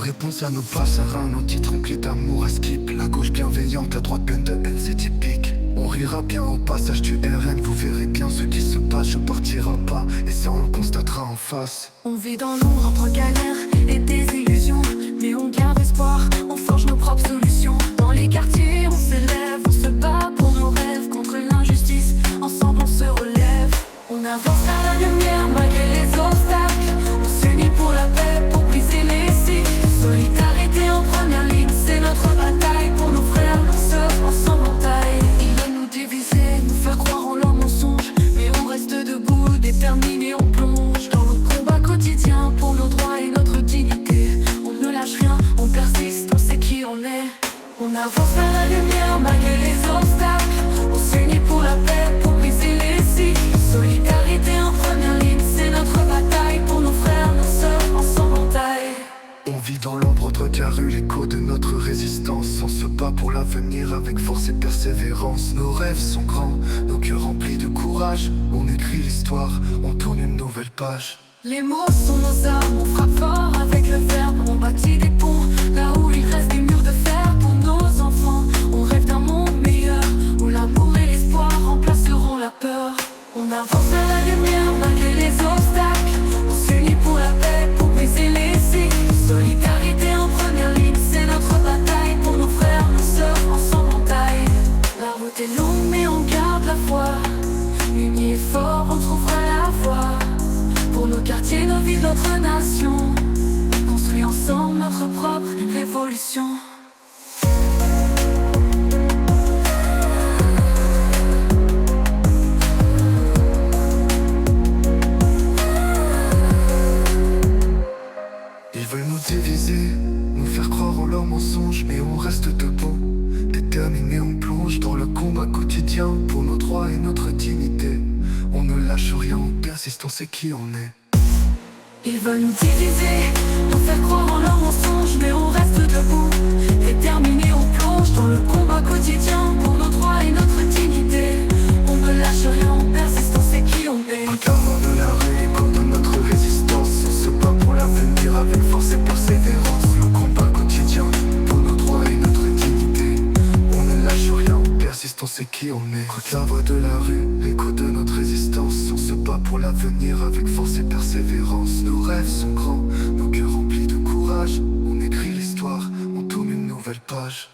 réponse à nos passerins, nos titres remplis d'amour à skip. La gauche bienveillante, la droite pleine de haine, c'est typique. On rira bien au passage du RN, vous verrez bien ce qui se passe. Je partirai pas, et ça on le constatera en face. On vit dans l'ombre entre galères et désillusions, mais on garde espoir, on forge nos propres solutions. Dans les quartiers on s'élève, on se bat pour nos rêves. Contre l'injustice, ensemble on se relève. On avance à la lumière malgré les obstacles. On s'unit pour la paix, pour briser les cycles. Solidarité en première ligne, c'est notre bataille. Pour nos frères, nos sœurs, ensemble on taille. Ils veulent nous diviser, nous faire croire en leur mensonge, mais on reste debout, déterminés, on plonge dans notre combat quotidien pour nos droits et notre dignité. On ne lâche rien, on persiste, on sait qui on est. On avance vers la lumière malgré les obstacles. On s'unit pour la paix, pour briser les cycles. Solidarité en première ligne, c'est notre bataille. Pour nos frères, nos sœurs, ensemble on taille. On vit dans l'ombre entre carrus, l'écho de notre résistance. On se bat pour l'avenir avec force et persévérance. Nos rêves sont grands, nos cœurs remplis de courage. On écrit l'histoire, on tourne une nouvelle page. Les mots sont nos armes, on frappe fort avec le verbe. On bâtit des ponts, là où il reste des murs de fer pour nos enfants. On rêve d'un monde meilleur, où l'amour et l'espoir remplaceront la peur. On avance vers la lumière malgré les obstacles. On s'unit pour la paix, pour briser les cycles. Solidarité en première ligne, c'est notre bataille. Pour nos frères, nos sœurs, ensemble on taille. La route est longue mais on garde la foi. Unis et forts, on trouvera la voie. Pour nos quartiers, nos villes, notre nation. Construit ensemble notre propre révolution. Ils veulent nous diviser, nous faire croire en leurs mensonges, mais on reste debout, déterminés, on plonge dans le combat quotidien pour nos droits et notre dignité. On ne lâche rien, on persiste, on sait qui on est. Ils veulent nous diviser, nous faire croire en leurs mensonges, mais on reste debout, déterminés, on plonge dans le combat quotidien pour nos droits et notre dignité. On ne lâche rien, on persiste, on sait qui on est. Regardons de la rue, écho de notre résistance. On se bat pour l'avenir avec force et persévérance. Le combat quotidien pour nos droits et notre dignité. On ne lâche rien, on persiste, on sait qui on est. Écoute la voix de la rue, l'écho de notre résistance. On se bat pour l'avenir avec force et persévérance. Nos rêves sont grands, nos cœurs remplis de courage. On écrit l'histoire, on tourne une nouvelle page.